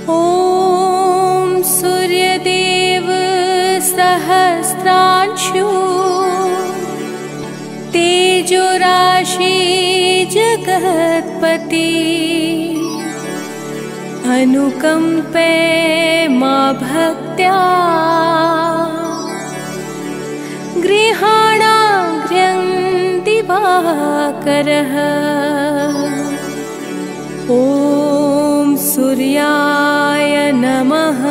ॐ सूर्यदेव सहस्रांशु तेजोराशि जगत्पति अनुकंपे मा भक्त्या गृहाणाग्र्यं दिवाकरः। ॐ सूर्याय नमः।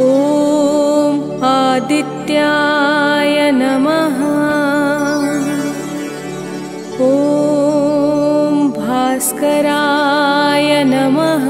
ॐ आदित्याय नमः। ॐ भास्कराय नमः।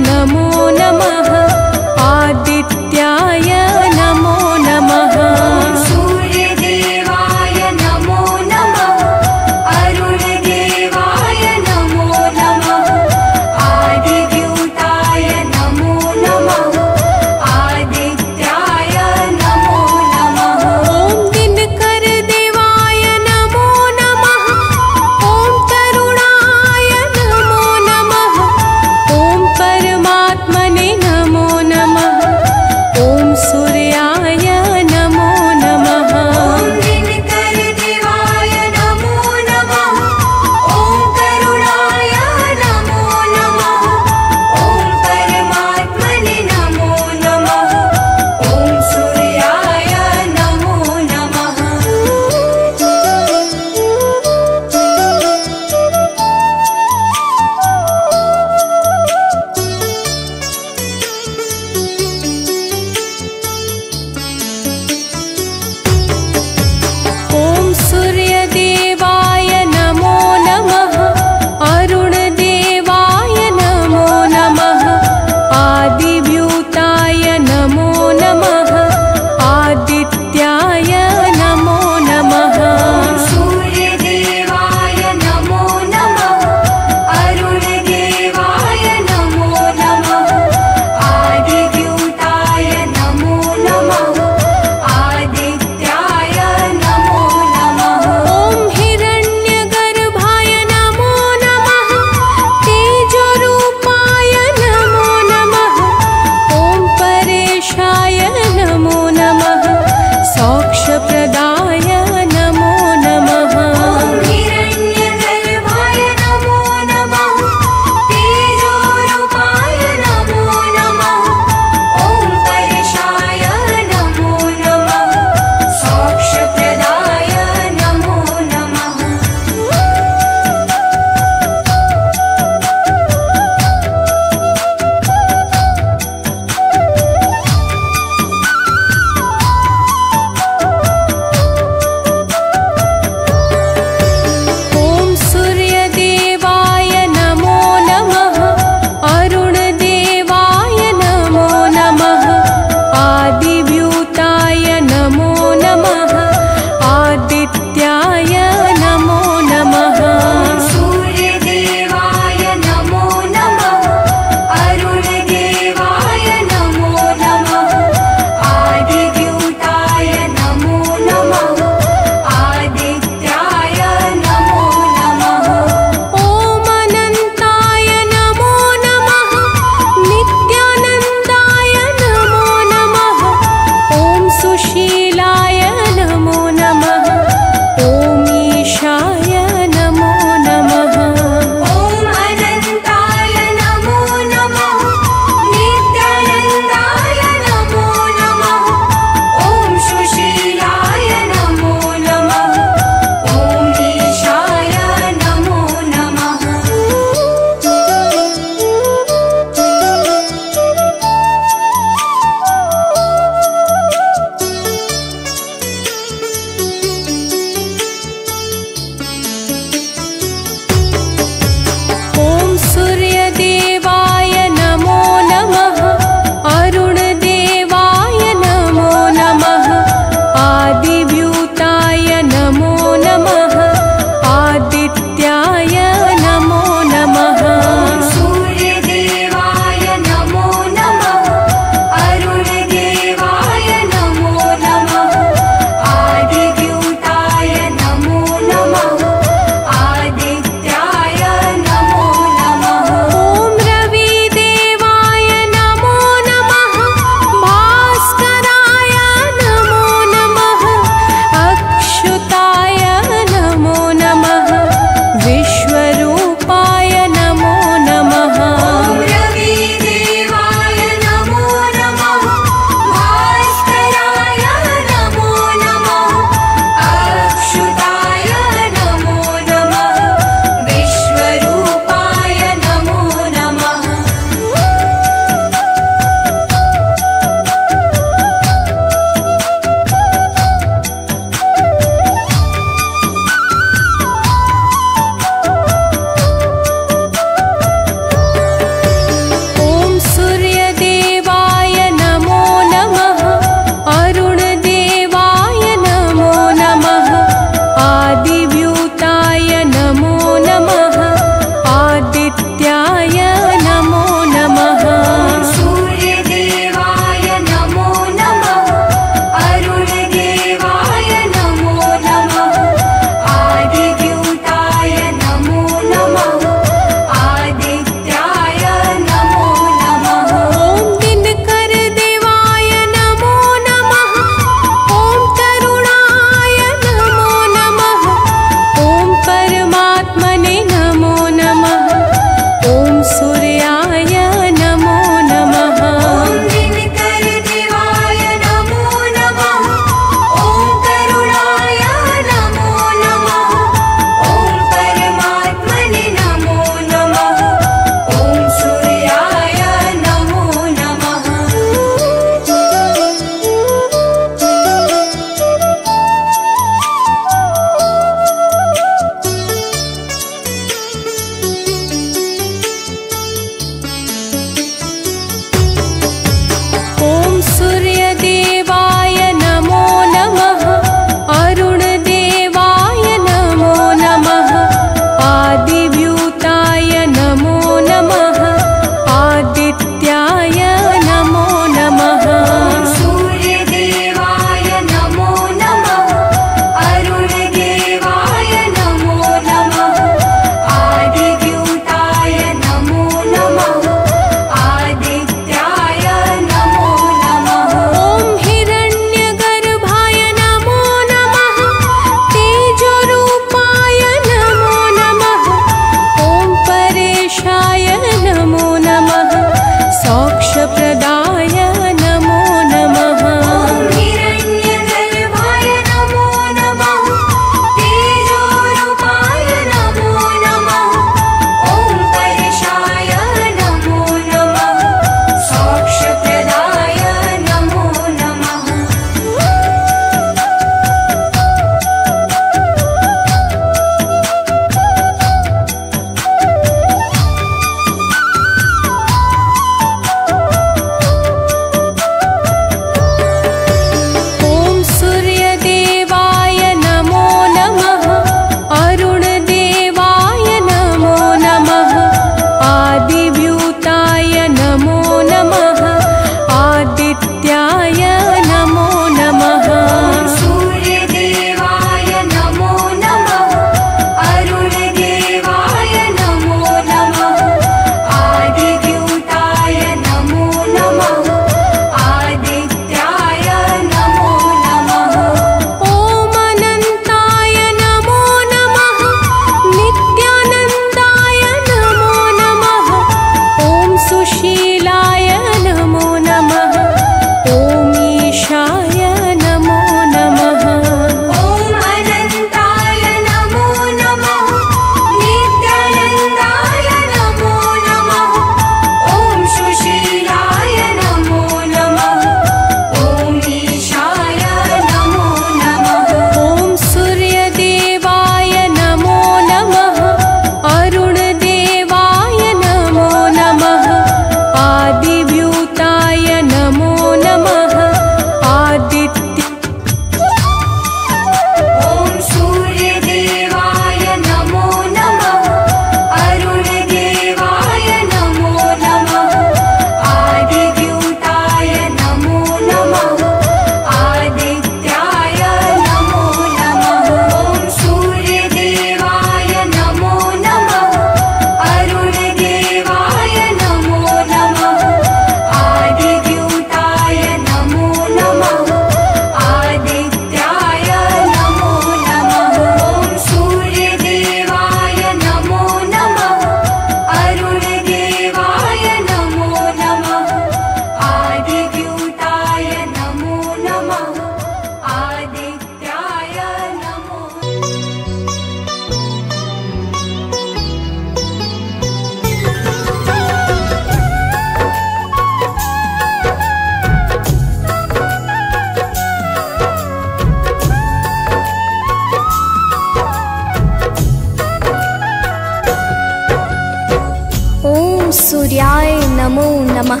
ओम सूर्याय नमो नमः।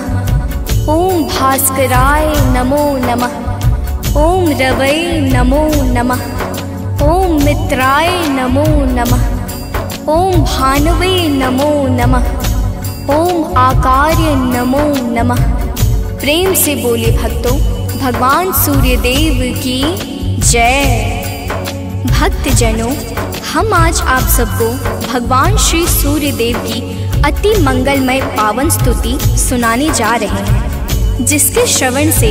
ओम भास्कराय नमो नमः। ओम रवै नमो नमः। ओम मित्राय नमो नमः। ओम भानवे नमो नमः। ओम आकार्य नमो नमः। प्रेम से बोले भक्तों, भगवान सूर्यदेव की जय। भक्तजनों, हम आज आप सबको भगवान श्री सूर्यदेव की अति मंगलमय पावन स्तुति सुनाने जा रहे हैं, जिसके श्रवण से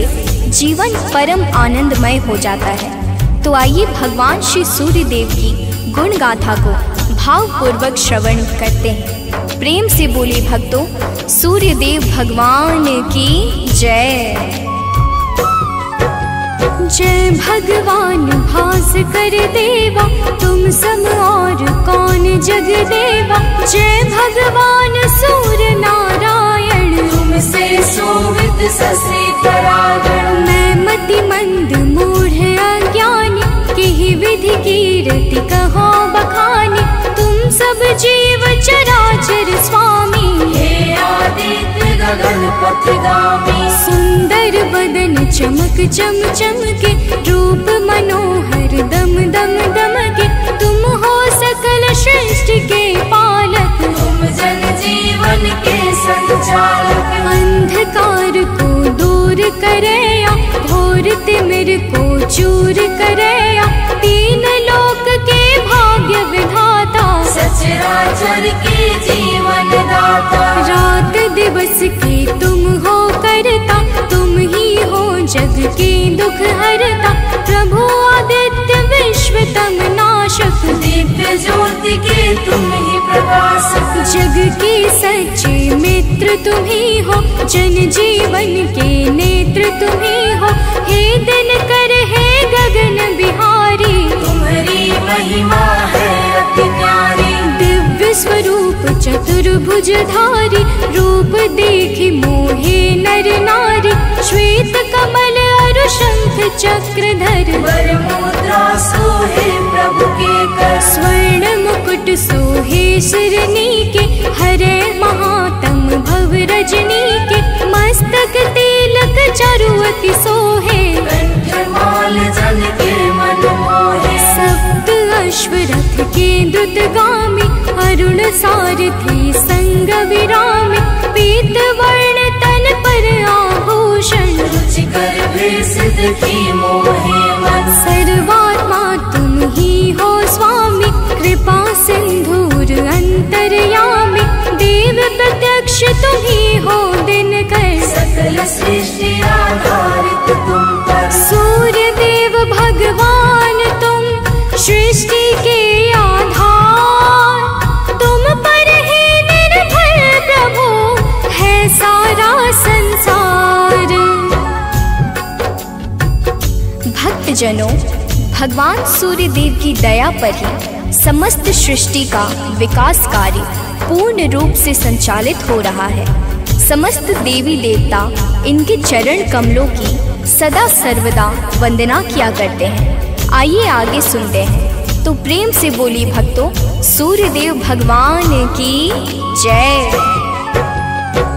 जीवन परम आनंदमय हो जाता है। तो आइए भगवान श्री सूर्यदेव की गुण गाथा को भावपूर्वक श्रवण करते हैं। प्रेम से बोले भक्तों, सूर्यदेव भगवान की जय। जय भगवान भास्कर देवा, तुम सम और कौन जग देवा। जय भगवान सूर्य नारायण, तुमसे शोभित शशि परागण। मैं मति मंद मूढ़ अज्ञानी, किहि विधि कीरति कहो बखानी। तुम सब जीव चराचर स्वामी, हे आदित्य गगन पथगामी। सुंदर बदन चमक चम चमके, रूप मनोहर दम दम दमके। तुम हो सकल सृष्टि के पालक, तुम जन जीवन के संचालक। अंधकार को दूर करया, घोर तिमिर को चूर करया। तीन लोक के भाग्य विधाता, सचराचर के जीवन दाता। रात दिवस के तुम हो करता, तुम ही हो जग के दुख हरता। प्रभु आदित्य विश्वतम नाशक, दिव्य ज्योति के तुम ही प्रकाशक। जग के सच्चे मित्र तुम ही हो, जन जीवन के नेत्र तुम ही हो। हे दिनकर हे गगन बिहारी, तुम्हारी महिमा है अति न्यारी। दिव्य स्वरूप चतुर्भुजधारी, रूप देखि मोहे नर नारी। श्वेत कमल अरु शंख चक्रधर, वर मुद्रा सोहे प्रभु के कर। स्वर्ण मुकुट सोहे सिरनी के, हरे महातम भव रजनी के। मस्तक तिलक चारुअति सोहे, कंठमाल जन के मन मोहे। सप्त अश्वरथ के द्रुतगामी, अरुण सारथी संग विरामी। पीत वर्ण तन पर आभूषण, रुचिकर भेष देखी मोहे मन। सर्वात्मा तुम ही हो स्वामी, कृपा सिंधुर अंतर्यामी। देव प्रत्यक्ष तुम ही हो दिनकर, सकल सृष्टि आधारित तुम पर। सूर्य देव भगवान तुम सृष्टि के आधार। तुम पर ही निर्भर प्रभु है सारा संसार। भक्तजनों, भगवान सूर्यदेव की दया पर ही समस्त सृष्टि का विकास कार्य पूर्ण रूप से संचालित हो रहा है। समस्त देवी देवता इनके चरण कमलों की सदा सर्वदा वंदना किया करते हैं। आइए आगे सुनते हैं। तो प्रेम से बोली भक्तों, सूर्यदेव भगवान की जय।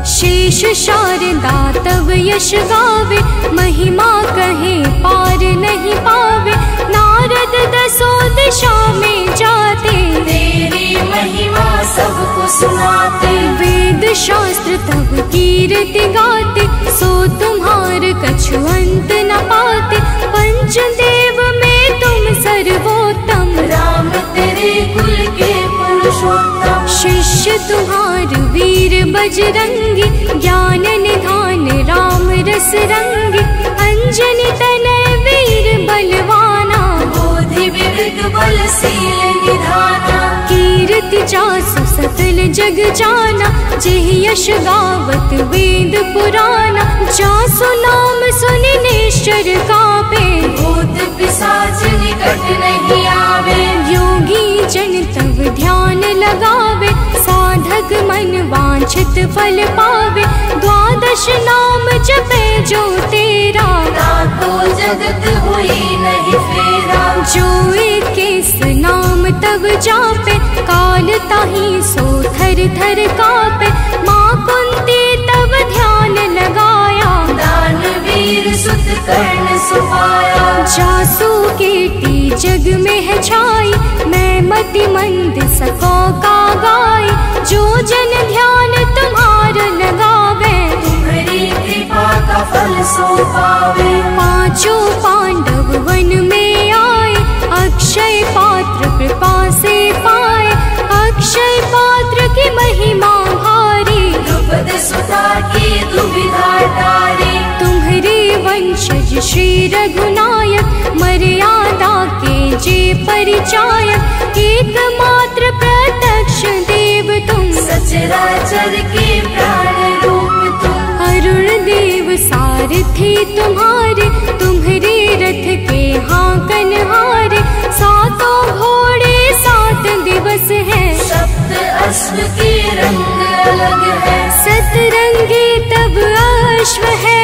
शेष शारदा तव यश गावे, महिमा कहे पार नहीं पावे। नारद दसों दिशा में जाते, तेरी महिमा सबको सुनाते। वेद शास्त्र तब कीर्ति गाते, सो तुम्हार कछु अंत न पाते। पंचदेव में तुम सर्वोत्तम, राम तेरे कुल के पुरुषोत्तम। शिष्य तुम्हार वीर बजरंगी, ज्ञान निधान राम रस रंगी। अंजनी तनय वीर बलवाना, बोधि विवेक बलशील निधाना। कीर्ति जासु सकल जग जाना, जेह यश गावत वेद पुराना। जासु नाम सुनि निश्चर कापे, भूत पिशाच निकट नहीं आवे। योगी जन तब ध्यान लगावे, साधक मन वांछित फल पावे। द्वादश द्वादश नाम जपे जो तेरा, ताको जगत हुई नहीं फेरा। जो 21 नाम तब जापे, काल ताही सो थर थर कापे। माँ कुंती तब ध्यान लगाया, दानवीर सुत कर्ण सुपाया। जासू कीर्ति जग में है छाई, मैं मति मंद सको का गाय। जो जन ध्यान तुम्हारा लगावे, तुम्हारी कृपा का फल सो पावे। पांचों पांडव वन में आए, अक्षय पात्र कृपा से पाए। अक्षय पात्र की महिमा भारी, द्रुपद सुता की दुविधा टारी। तुम्हारे वंशज श्री रघुनायक, मर्यादा के जे परिचायक। एकमात्र प्रत्यक्ष देव तुम, सचराचर के प्राण रूप तुम। अरुण देव सारथी तुम्हारे, तुम्हारे रथ के हाकन हारे। सातों घोड़े 7 दिवस है, सप्त अश्व के रंग अलग है। सतरंगी तब अश्व है,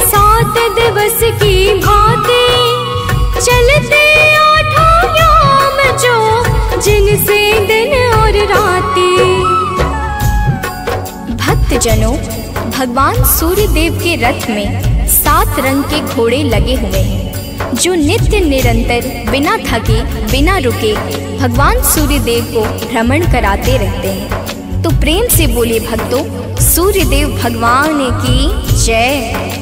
7 दिवस की भांति। चलते 8 याम जो, जिनसे दिन और राती। भक्तजनों, भगवान सूर्य देव के रथ में 7 रंग के घोड़े लगे हुए हैं, जो नित्य निरंतर बिना थके बिना रुके भगवान सूर्य देव को भ्रमण कराते रहते हैं। तो प्रेम से बोले भक्तों, सूर्य देव भगवान की जय।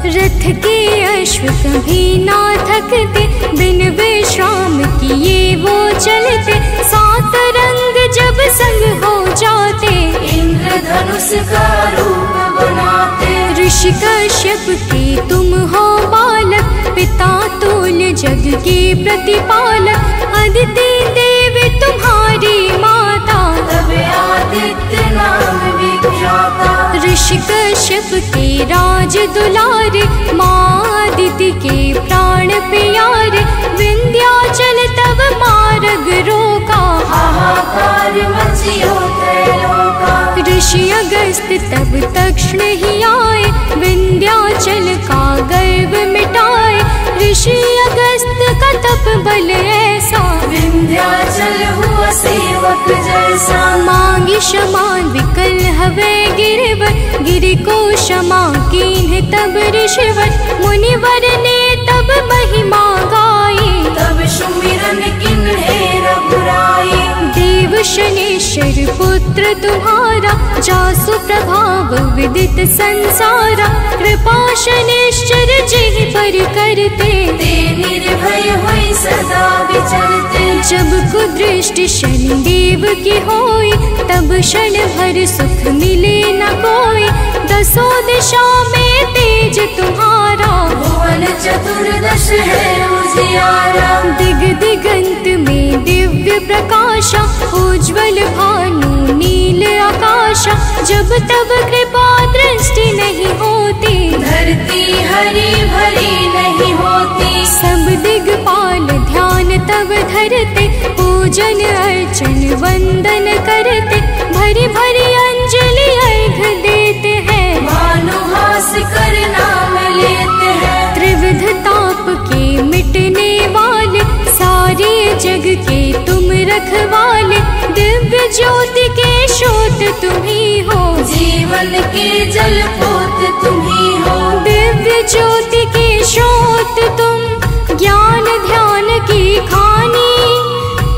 रथ के अश्व कभी ना थकते, बिन विश्राम किए वो चलते। 7 रंग जब संग हो जाते, इंद्रधनुष का रूप बनाते। ऋषि कश्यप के तुम हो बालक, पिता तुल्य जग के प्रतिपालक। अदिति देवी तुम्हारी माता, तब आदित्य नाम विख्याता। ऋषि कश्यप के राज दुलारे, माँ अदिति के प्राण प्यारे। विंध्याचल तब मार्ग रोका, हाहाकार मचियो त्रैलोका। ऋषि अगस्त तब तक्षण ही आए, विंध्याचल का गर्व मिटाए। ऋषि अगस्त का तप बल ऐसा, विंध्याचल हुआ सेवक जैसा। मांगी क्षमा विकल हवे गिरवर, गिरि को क्षमा कीन्ह तब ऋषिवर। मुनिवर ने तब महिमा गाई, तब सुमिरन किन्हे रघुराई। देव शनेश्वर पुत्र तुम्हारा, जासु प्रभाव विदित संसारा। कृपा शनेश्वर जिहि पर करते, ते निर्भय हुई सदा विचरते। जब कुदृष्टि शनिदेव की होई, तब क्षण भर सुख मिले न कोई। 10 दिशा में तेज तुम्हारा, भुवन चतुर्दश है उजियारा। दिग दिगंत में दिव्य प्रकाशा, उज्ज्वल भानु नील आकाशा। जब तब कृपा दृष्टि नहीं होती, धरती हरी भरी नहीं होती। सब दिगपाल ध्यान तब धरते, पूजन अर्चन वंदन करते। भरी भरी अंजलि अर्घ देते हैं, भानुहास कर नाम लेते हैं। त्रिविध ताप के मिटने वाले, सारे जग के तुम रखवाले। दिव्य ज्योति के स्रोत तुम ही हो, जीवन के जल पोत तुम ही हो। दिव्य ज्योति के स्रोत तुम, ज्ञान ध्यान की खानी।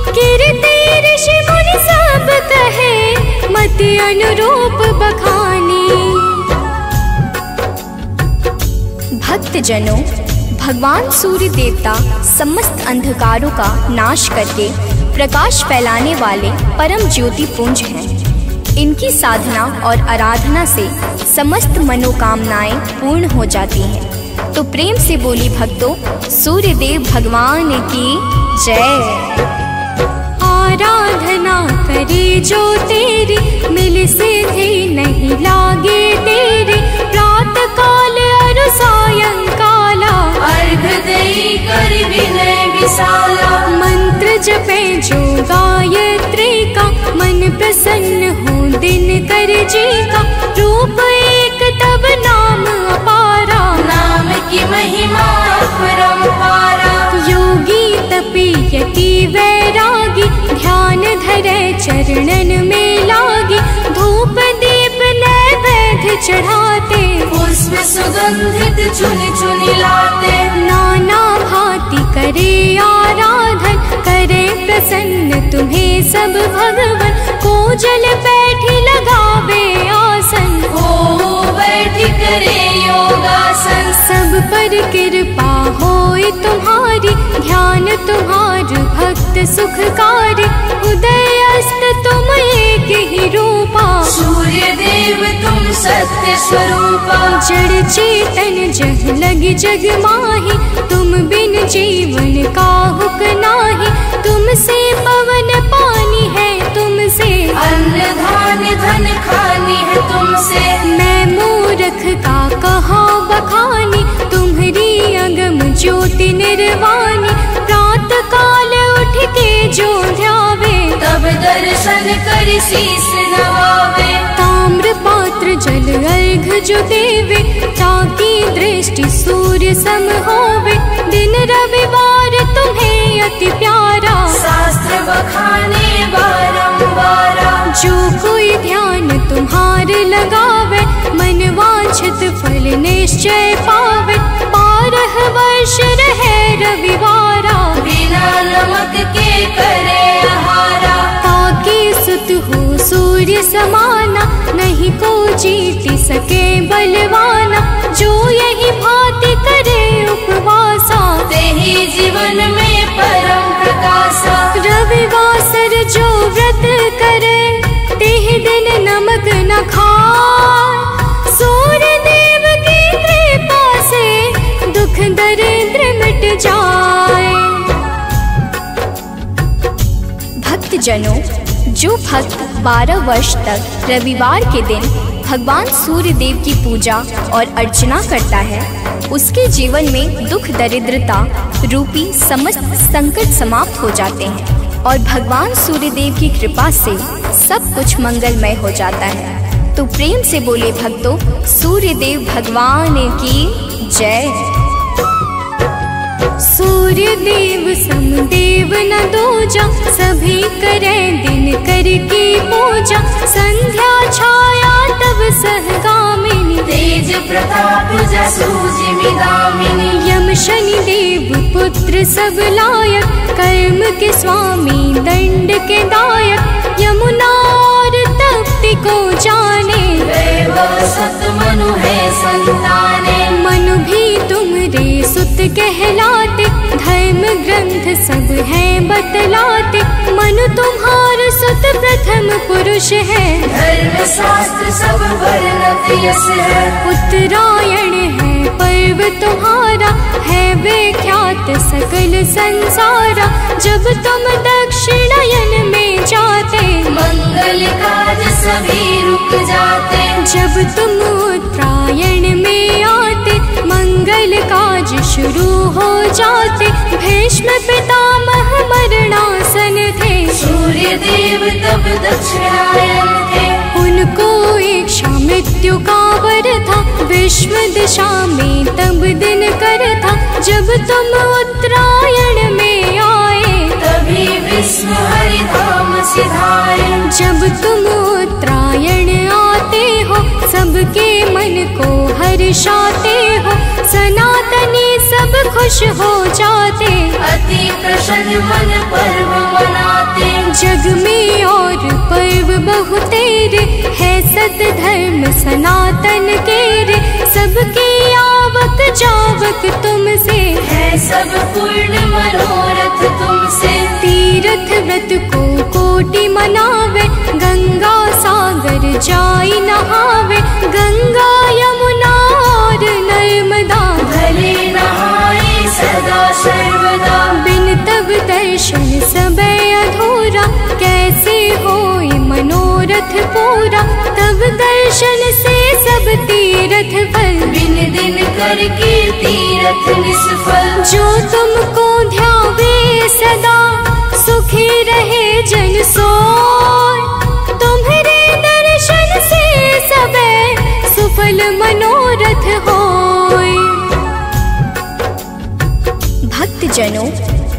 कीर्ति ऋषि मुनि सब कहे, मति अनुरूप बखानी। भक्तजनों, भगवान सूर्य देवता समस्त अंधकारों का नाश करके प्रकाश फैलाने वाले परम ज्योति पुंज हैं। इनकी साधना और आराधना से समस्त मनोकामनाएं पूर्ण हो जाती हैं। तो प्रेम से बोली भक्तों, सूर्य देव भगवान की जय। आराधना करे जो तेरी, मिल सिद्धि नहीं लागे तेरी। प्रात काल अरु सायंकाला, अर्घ देई कर विनय विशाला। मंत्र जपे जो गायत्री का, मन मन प्रसन्न हो दिन कर जी का, रूप एक तब नाम अपारा, नाम की महिमा अपरंपारा। योगी तपी यति वैरागी, ध्यान धरे चरणन में लागी, धूप दीप नैवेद्य चढ़ाते, पुष्प सुगंधित चुन चुन लाते, नाना भांति करे आराधन, करे प्रसन्न तुम्हें सब भगवन, को जल बैठी लगावे आसन, हो बैठी करे योगासन। सब पर कृपा होए तुम्हारी, ध्यान तुम्हार भक्त सुखकारी, उदय अस्त तुम एक ही रूपा, सूर्य देव तुम सत्य स्वरूपा। जड़ चेतन जग लगी जग माही, तुम बिन जीवन काहुक नाही, तुमसे पवन पानी है तुमसे, अन्न धान्य धन खानी है तुमसे। मैं मूर्ख का कहा बखानी, तुम्हारी अगम ज्योति निर्वाणी, प्रात काल उठ के जो ध्यावे, तब दर्शन कर शीस नवावे। ताम्र पात्र जल अर्घ जो देवे, ताकि दृष्टि सूर्य सम होवे, दिन रविवार तुम्हें अति प्यारा, शास्त्र बखाने बारंबारा। जो कोई ध्यान तुम्हार लगावे, मन वांछित फल निश्चय पावे, 12 वर्ष रहे रविवारा, बिना नमक के करे आहारा। ताकि सुत हो सूर्य समाना, नहीं को जीत सके बलवाना, जो यही भांति करे उपवासा, तेहि जीवन में परम प्रकाशा। रविवासर जो व्रत करे, तेह दिन नमक न खाए, सूर्य देव की कृपा से दुख दरिद्र मिट जाए। भक्तजनों, जो भक्त 12 वर्ष तक रविवार के दिन भगवान सूर्य देव की पूजा और अर्चना करता है, उसके जीवन में दुख दरिद्रता रूपी समस्त संकट समाप्त हो जाते हैं और भगवान सूर्य देव की कृपा से सब कुछ मंगलमय हो जाता है। तो प्रेम से बोले भक्तों, सूर्य देव भगवान की जय। सूर्य देव समदेव न दूजा, सभी करे दिन कर की पूजा, संध्या छाया तब सहगामिनी, तेज प्रताप जसु जिमिदामिनी। यम शनि देव पुत्र सब लायक, कर्म के स्वामी दंड के दायक, यमुना और तप्ति को जाने, दैव सत मनु है संताने। मनु भी तुमरे सुत कहलाते, धर्म ग्रंथ सब है बतलाते, मनु तुम्हार सुत प्रथम पुरुष है, धर्म शास्त्र सब वर्णत यस है। उत्तरायण है पर्व तुम्हारा, है विख्यात सकल संसारा, जब तुम दक्षिणायन में जाते, मंगल काज सभी रुक जाते। जब तुम उत्तरायण में आते, मंगल काज शुरू हो जाते। भीष्म पितामह मरणासन थे, सूर्य देव तब दक्षिणायन थे। उनको इच्छा मृत्यु का वर था, विश्व दिशा में तब दिन कर था, जब तुम उत्तरायण में आए, तभी विष्णु हरि धाम सिधाए। जब तुम उत्तरायण आते हो, सबके मन को हर्षाते हो, सनातनी सब खुश हो जाते, अति प्रसन्न मन पर्व मनाते। जग में और पर्व बहुतेरे, है सत धर्म सनातन केरे, सबकी आवक जावक तुमसे, है सब पूर्ण मनोरथ तुमसे। तीर्थ व्रत को कोटि मनावे, गंगा सागर जाई नहावे, गंगा यमुना और नर्मदा, भले नहाए सदा सर्वदा। बिन तब दर्शन सबे अधूरा, कैसे होए मनोरथ पूरा, तब दर्शन से सब तीर्थ फल, बिन दिन करके तीर्थ निष्फल। जो तुमको ध्यावे सदा, सुखी रहे जन सोय, जनों,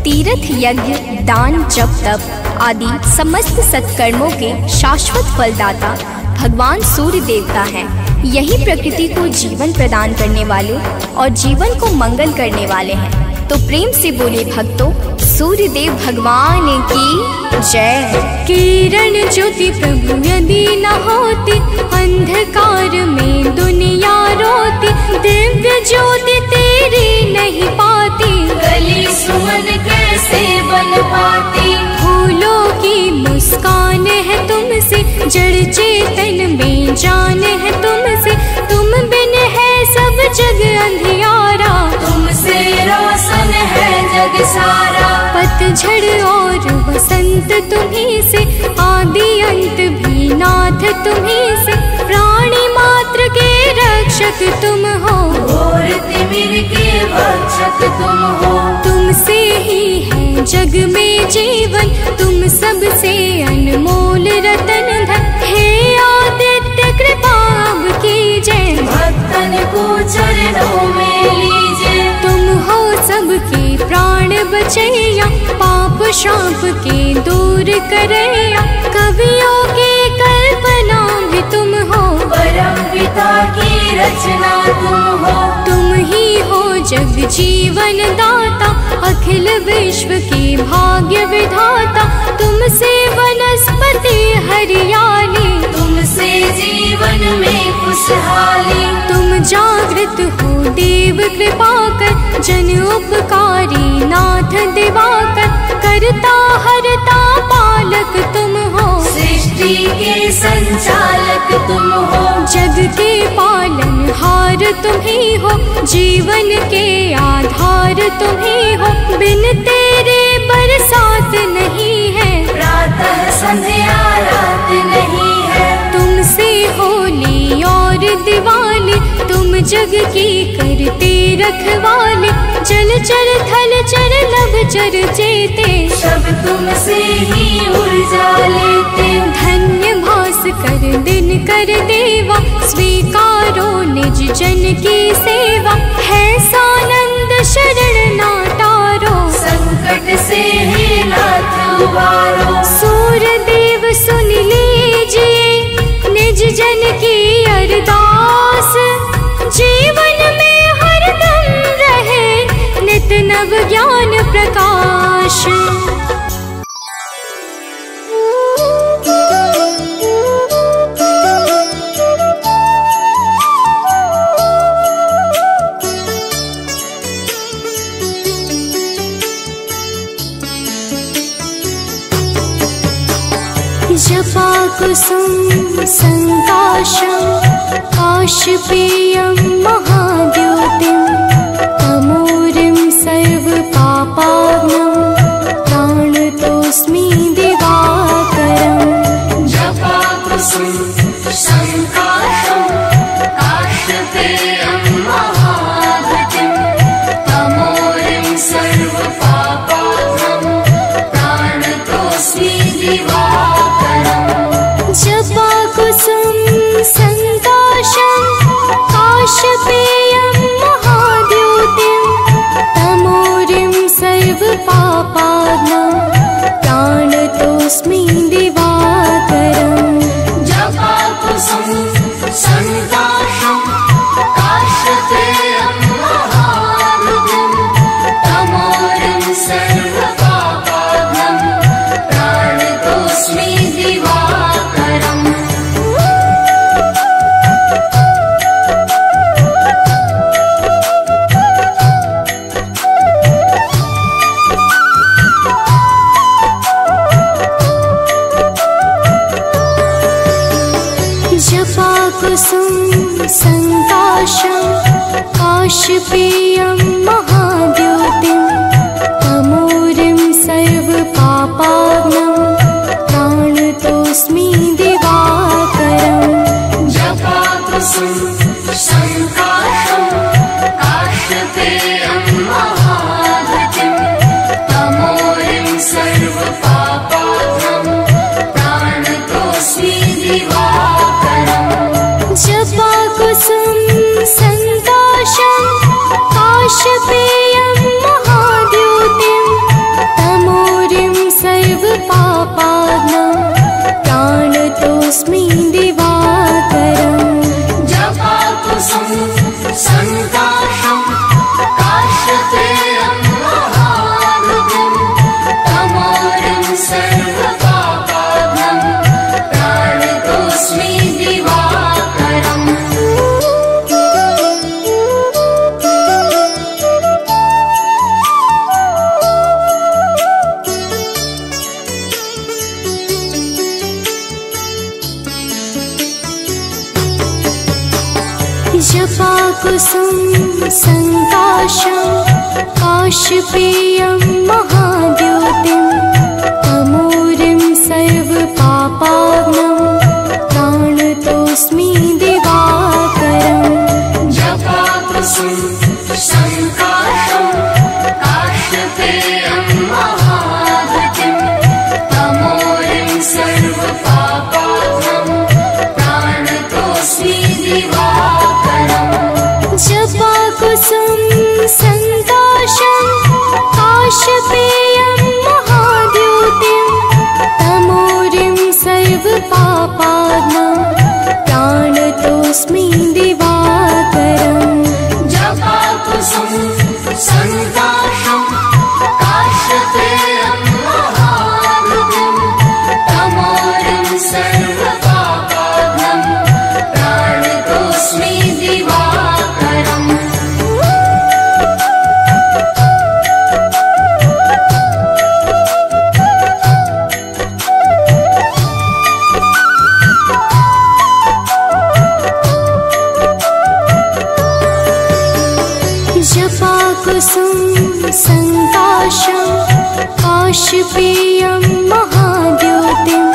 तीर्थ यज्ञ, दान, जप तप आदि समस्त सत्कर्मों के शाश्वत फलदाता भगवान सूर्य देवता हैं। यही प्रकृति को जीवन प्रदान करने वाले और जीवन को मंगल करने वाले हैं। तो प्रेम से बोले भक्तों, सूर्य देव भगवान की जय। किरण ज्योति प्रभु यदि न होती, अंधकार में दुनिया रोती। दिव्य ज्योति तेरी नहीं पाती, गली सुमन कैसे बन पाती। फूलों की मुस्कान है तुमसे, जड़ चेतन में जान है तुमसे। तुम बिन है सब जग अंधियारा, तुमसे रोशन है जग सारा। पतझड़ और बसंत तुम्हीं से, आदि अंत भी नाथ तुम्हीं से। प्राणी मात्र के रक्षक तुम हो, घोर तिमिर के भक्षक तुम हो। तुमसे ही है जग में जीवन, तुम सबसे अनमोल रतन धन। हे आदित्य कृपा अब कीजिए, भक्तन को चरणों में लीजिए। तुम हो सबके प्राण बचैया, पाप शाप के दूर करैया। कवियों की कल्पना भी तुम हो, परम पिता की रचना तुम हो। तुम ही हो जग जीवन दाता, अखिल विश्व के भाग्य विधाता। तुमसे वनस्पति हरियाली, तुमसे जीवन में खुशहाली। तुम जागृत हो देव कृपा कर, जन उपकारी नाथ दिवाकर। करता हरता पालक तुम हो, सृष्टि के संचालक तुम हो। जग के पालन हार तुम ही हो, जीवन के आधार तुम ही हो। बिन तेरे बरसात नहीं है, प्रातः संध्या रात नहीं है। तुमसे होली और दिवाली, तुम जग की करते रखवाले। जल चर थल चर नभ चर चेते, सब तुमसे ही ऊर्जा लेते। धन्य भास कर दिन कर देवा, स्वीकारो निज जन की सेवा। है सानंद शरण ना टारो, संकट से हे नाथ उबारो। सूर्य देव सुन लीजिए, निज जन की अरदास। जीवन में हरदम रहे नित नव ज्ञान प्रकाश। जपा कुसुम संकाशं, काशपेयं महाद्योतिं। तमोरिं सर्वपापाग्नं, प्राणतोऽस्मि दिवाकरम्। जपा कुसुम संकाशं, काशपेयं महाद्युतिं। तमोरिं सर्वपापाग्नं, प्राणतोऽस्मि दिवाकरम्। जपा कुसुम संकाशं, काशपेयं महाद्योतिं। तमोरिं सर्वपापाग्नं, प्राणतोऽस्मि दिवाकरम्। जपा कुसुम संकाशं, काशपेयं महाद्युतिं। तमोरिं सर्वपापाग्नं, प्राणतोऽस्मि दिवाकरम्। जपा कुसुम संकाशं, काशपेयं महाद्योतिं। तमोरिं सर्वपापाग्नं, प्राणतोऽस्मि दिवाकरम्। जपा कुसुम संकाशं, काशपेयं महाद्युतिं। तमोरिं सर्वपापाग्नं, प्राणतोऽस्मि दिवाकरम्। जपा कुसुम संकाशं, काशपेयं महाद्योतिं। जपाकुसुम संकाशं काशपेयं महाद्योतिं तमोरिं सर्वपापाग्नं प्राणतोऽस्मि दिवाकरम्। जपाकुसुम संकाशं काशपेयं महाद्योतिं तमोरिं सर्वपापाग्नं प्राणतोऽस्मि दिवाकरम्। जपाकुसुम संकाशं काशपेयं महाद्योतिं तमोरिं सर्वपापाग्नं प्राणतोऽस्मि दिवाकरम्। जपाकुसुम संकाशं काशपेयं महाद्योतिं तमोरिं सर्वपापाग्नं प्राणतोऽस्मि दिवाकरम्। जपाकुसुम संकाशं काशपेयं महाद्योतिं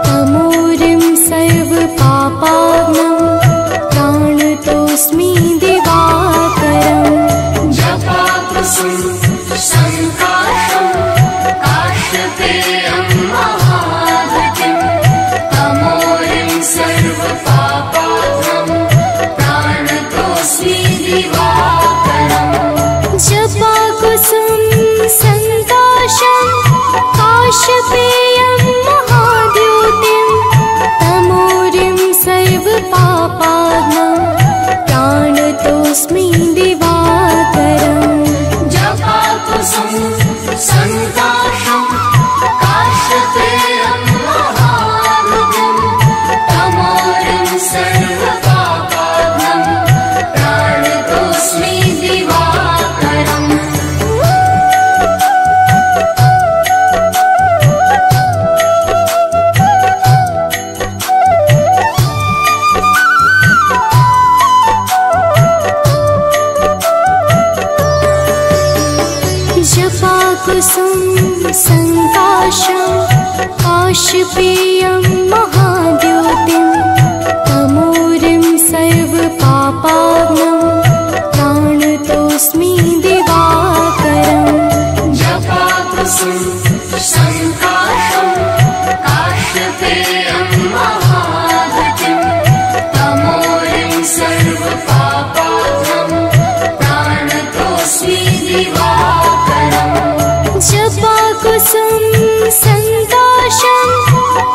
तमोरिं सर्वपापाग्नं प्राणतोऽस्मि दिवाकरम्। जपाकुसुम संकाशं काशपेयं महाद्योतिं तमोरिं सर्वपापाग्नं प्राणतोऽस्मि दिवाकरम्। जपाकुसुम संकाशं काशपेयं महाद्योतिं तमोरिं सर्वपापाग्नं प्राणतोऽस्मि दिवाकरम्। जपाकुसुम संकाशं काशपेयं महाद्योतिं तमोरिं सर्वपापाग्नं प्राणतोऽस्मि दिवाकरम्। जपाकुसुम संकाशं काशपेयं महाद्योतिं तमोरिं सर्वपापाग्नं प्राणतोऽस्मि दिवाकरम्। जपाकुसुम संकाशं काशपेयं महाद्योतिं तमोरिं सर्वपापाग्नं प्राणतोऽस्मि दिवाकरम्। जपाकुसुम संकाशं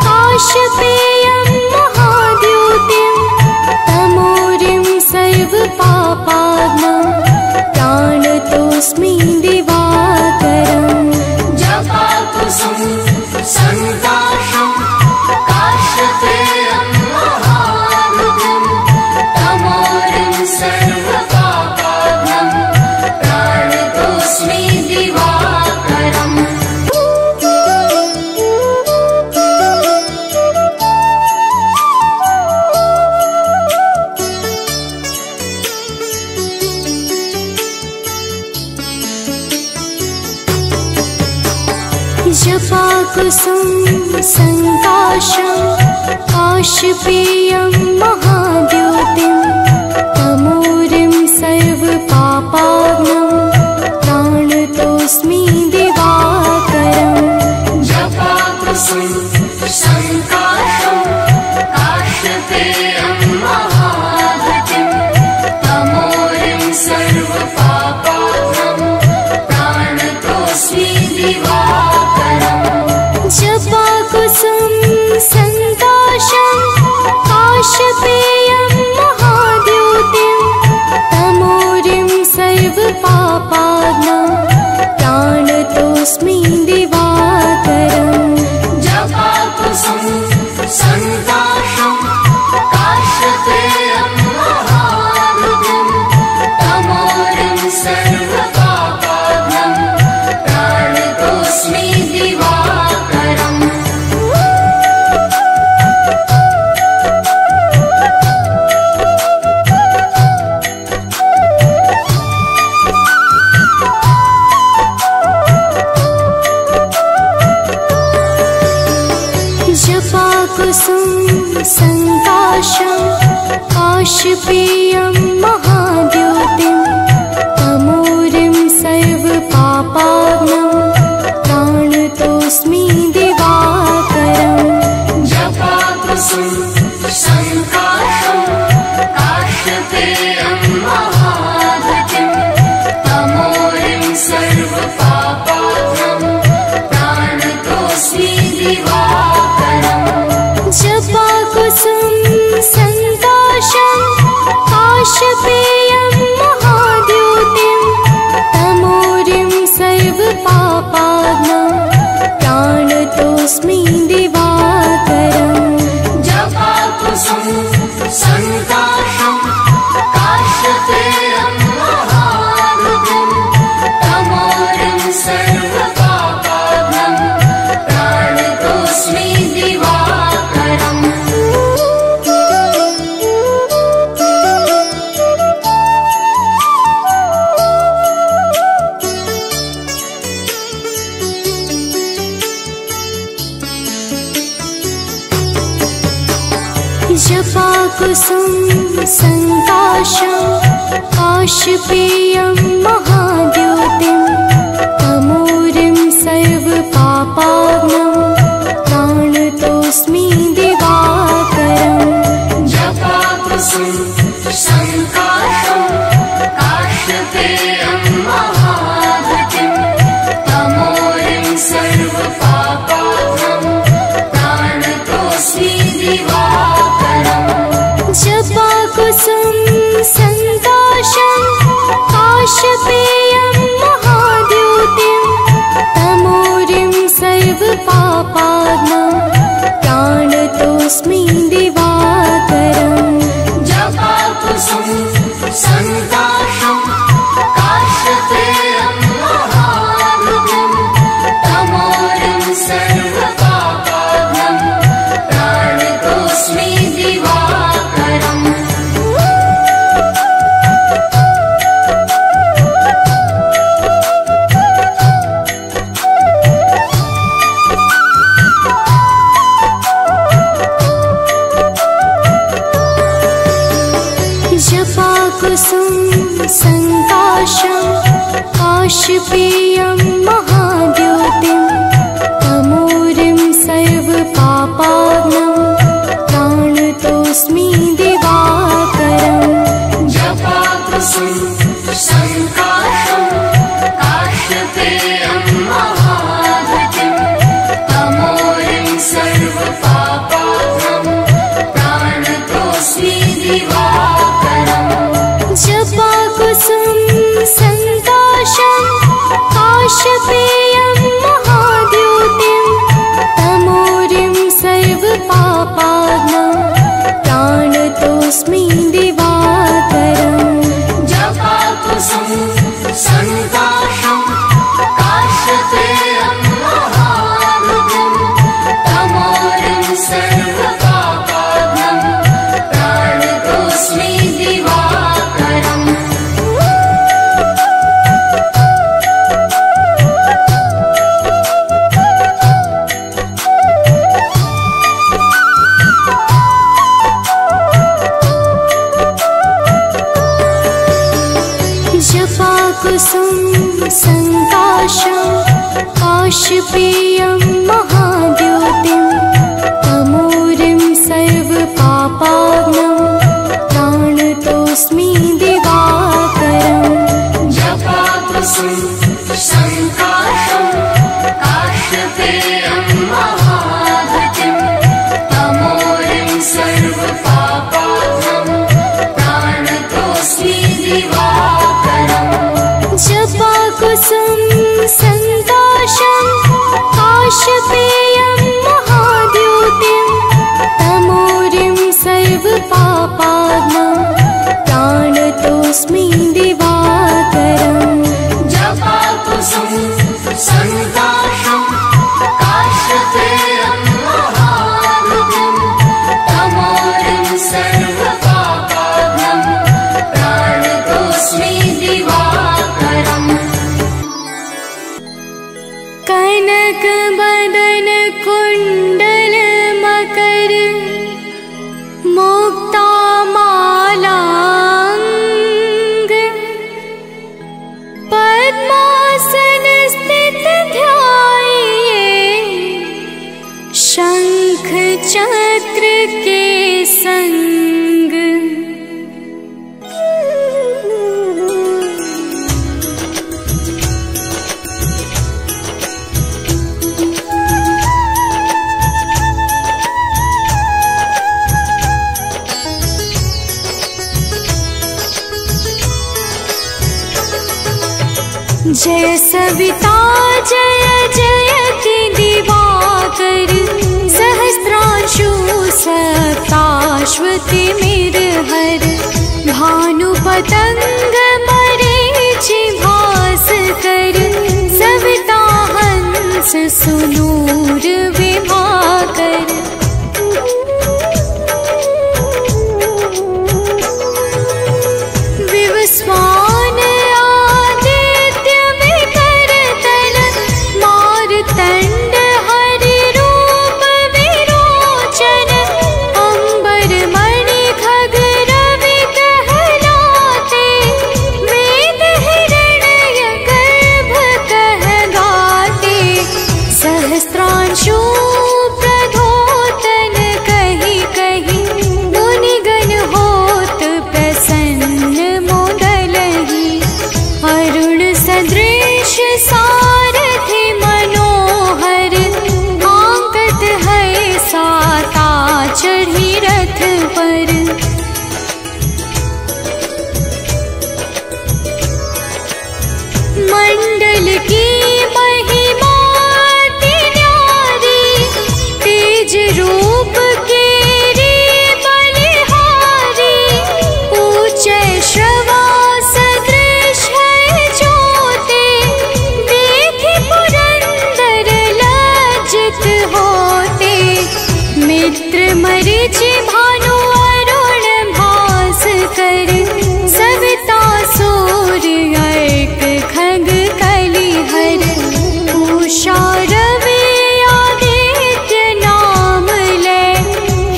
काशपेयं महाद्योतिं तमोरिं सर्वपापाग्नं प्राणतोऽस्मि दिवाकरम्। जपाकुसुम संकाशं काशपेयं महाद्योतिं तमोरिं सर्वपापाग्नं प्राणतोऽस्मि दिवाकरम्। जपाकुसुम संकाशं काशपेयं महाद्योतिं तमोरिं सर्वपापाग्नं प्राणतोऽस्मि दिवाकरम्। जपाकुसुम संकाशं काशपेयं महाद्योतिं तमोरिं सर्वपापाग्नं प्राणतोऽस्मि दिवाकरम्। जपाकुसुम संकाशं काशपेयं सङ्काशं काशपेयं महाद्योतिं तमोरिं सर्वपापाग्नं प्राणतोऽस्मि दिवाकरम् जपाकुसुम संकाशं काशपेयं महाद्युतिं तमोरिं सर्वपापाग्नं प्राणतोऽस्मि दिवाकरम् जपाकुसुम संकाशं काशपेयं महाद्योतिं तमोरिं सर्वपापाग्नं प्राणतोऽस्मि दिवाकरम् जपाकुसुम संकाशं काशपेयं महाद्युतिं तमोरिं सर्वपापाग्नं प्राणतोऽस्मि दिवाकरम् जपाकुसुम संकाशं काशपेयं महाद्योतिं तमोरिं सर्वपापाग्नं प्राणतोऽस्मि दिवाकरम् जपाकुसुम संकाशं काशपेयं महाद्युतिं तमोरिं सर्वपापाग्नं प्राणतोऽस्मि दिवाकरम् जपाकुसुम संकाशं काशपेयं महाद्योतिं तमोरिं सर्वपापाग्नं प्राणतोऽस्मि दिवाकरम् जपाकुसुम संकाशं काशपेयं महाद्युतिं तमोरिं सर्वपापाग्नं प्राणतोऽस्मि दिवाकरम् जपाकुसुम संकाशं काशपेयं महाद्योतिं तमोरिं सर्वपापाग्नं प्राणतोऽस्मि दिवाकरम् जपाकुसुम संकाशं काशपेयं महाद्युतिं तमोरिं सर्वपापाग्नं प्राणतोऽस्मि दिवाकरम् जपाकुसुम संकाशं काशपेयं महाद्योतिं तमोरिं सर्वपापाग्नं प्राणतोऽस्मि दिवाकरम् जपाकुसुम संकाशं काशपेयं महाद्युतिं तमोरिं सर्वपापाग्नं प्राणतोऽस्मि दिवाकरम् जपाकुसुम संकाशं काशपेयं महाद्योतिं तमोरिं सर्वपापाग्नं प्राणतोऽस्मि दिवाकरम् जपाकुसुम संकाशं काशपेयं महाद्युतिं तमोरिं सर्वपापाग्नं प्राणतोऽस्मि दिवाकरम् जपाकुसुम संकाशं संग। जय सविता जय जयति दिवाकर, सहस्रांशु सप्ताश्वति मिरहर, भानु पतंग मरीचि भास्कर, सविता हंस सुनूर विभाकर। विवस्वान सारथि मनोहर, आंकत है साता चढ़ी रथ पर। मंडल की महिमा अति न्यारी, तेज रूप के रे बलिहारी, ऊंचे श्रवा सदृश है ज्योति, होते। मित्र मरीचि भानु अरुण भास्कर, सविता सूर्य अर्क खग कलिहर, उषा रवि आदित्य नाम ले,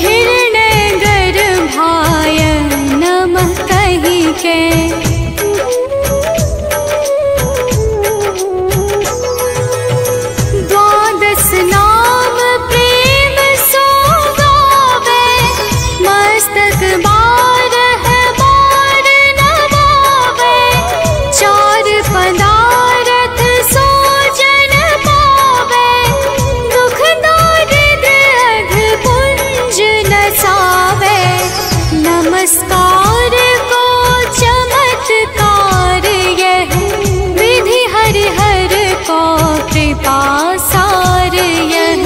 हिरण्य गर्भाय नमः कहि के। नमस्कार को चमत्कार यह, विधि हरिहर को कृपा सार यह।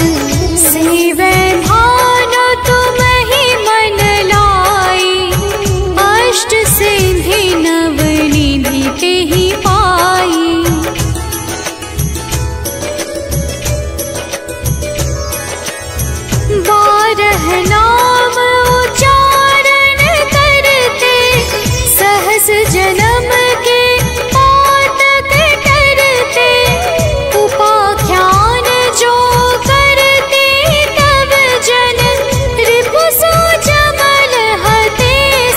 सेवे भानु तुम ही मन लाई, अष्ट सिद्धि नव निधि ते ही पाई। बारह नाम जन्म के पातक करते, उपाख्यान जो करते तब जन, रिपु सो जमल हते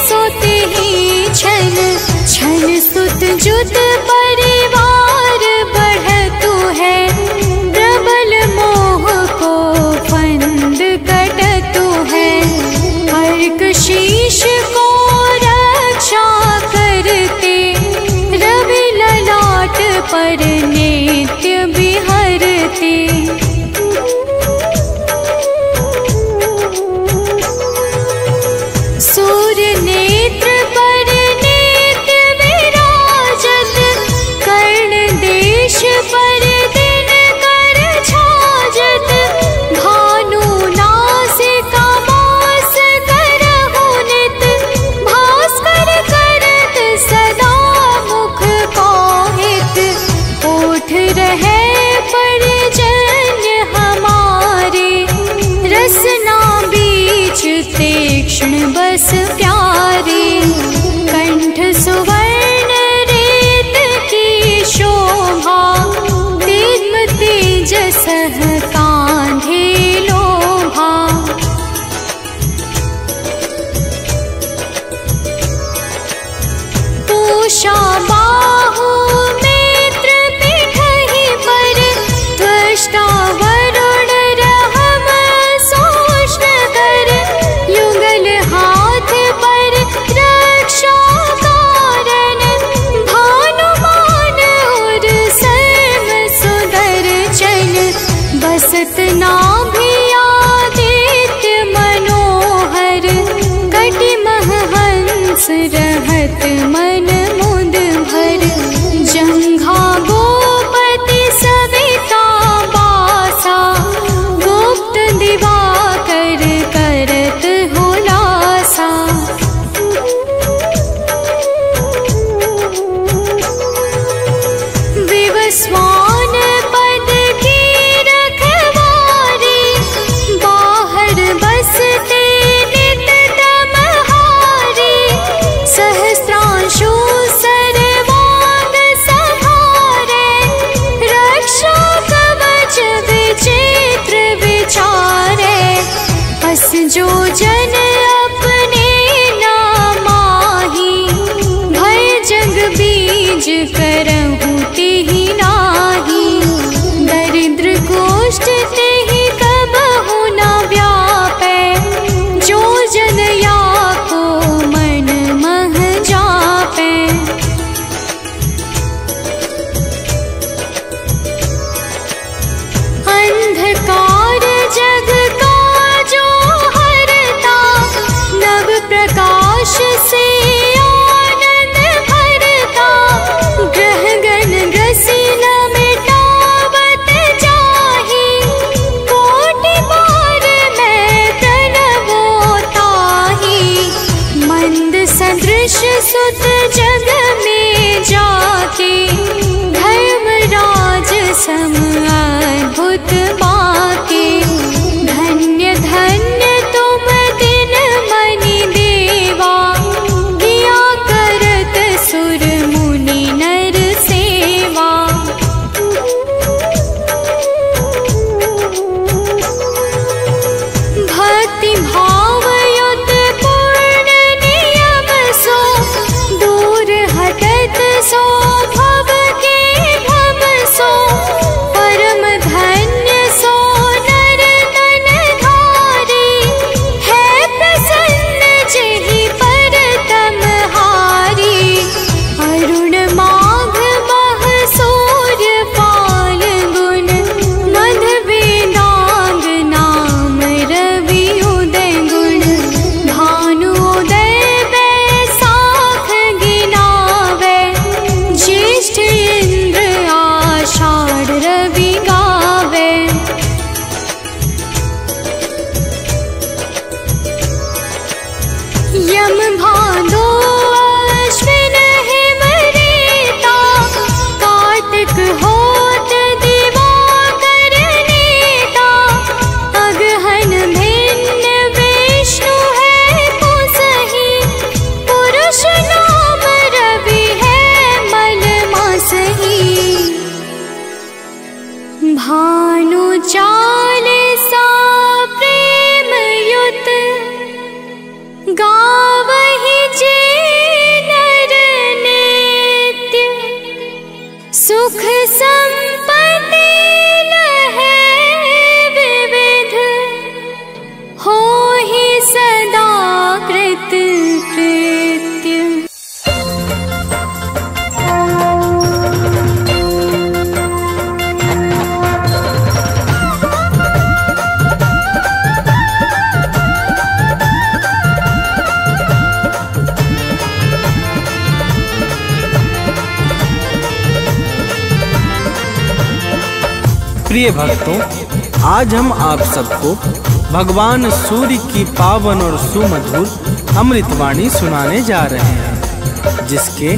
सोते ही छन। छन सुत जुत परिवार बढ़तु है, प्रबल मोह को फंद कटतु है। अर्क शीश को रक्षा करते, रवि ललाट पर नित्य बिहरते। सूर्य नेत्र पर नित्य विराजत, कर्ण देश पर दिन कर छाजत। भानु नासिका मास करहु नित, भास्कर करत सदा मुख कोहित। ओठ रहे परजन्य हमारे, रसना बीच तीक्ष्ण बस प्यारे। कंठ सुवर्ण रेत की शोभा, दिग्म तेजस कांधे लोभा। पूषा बाहु नेत्र पिठहि पर, त्वष्टा वरुण रहम सोष्ण कर। युगल रहत मन मुद भर, जंघा गोपति सविता बासा, गुप्त दिवाकर करत हुलासा। विवस्वान पद की रखवारी, बाहर बसते नित तमहारी, सहस्त्रांशु सर्वांग संहारे, रक्षा कवच विचित्र विचारे। अस जो जन अपने नामाही, भय जग बीज करहु तेहि नाही, दरिद्र कोष्ठ तेहि कबहु न व्यापै, जो जन या को मन मह जापै। अंधकार जग का जो हरता, नव प्रकाश से आनंद भरता, ग्रह गण ग्रसी न मिटावत जाहि, कोटि बार मैं प्रणवो ताहि। मंद सदृश सुत जग में जाके, धर्मराज सम अद्भुत बाके। धन्य धन्य तुम दिन मनि देवा, किया करत सुर मुनि नर सेवा। भक्ति भाव युत पूर्ण नियम सो, दूर हटत सो भव के भव सो। परम धन्य सो नर तन धारी, है प्रसन्न जेहि पर तमहारी। अरुण माघ मह सूर्य फाल्गुन, मध वेदांग नाम रवि उदय गुण। भानु उदय बैसाख गिनावे, ज्येष्ठ इंद्र आषाढ़ रवि गावे। यम भादो अश्विन हिम रेता, कार्तिक होत दिवाकर नेता। अगहन भिन्न विष्णु है कुसहि, पुरुष नाम रवि है मल मासहि। भानु चालीसा प्रेम युत, गावहि जे नर नित्य। सुख संपत्ति लहै विविध, होहि सदा कृत कृत्य। प्रिय भक्तों, आज हम आप सबको भगवान सूर्य की पावन और सुमधुर अमृतवाणी सुनाने जा रहे हैं, जिसके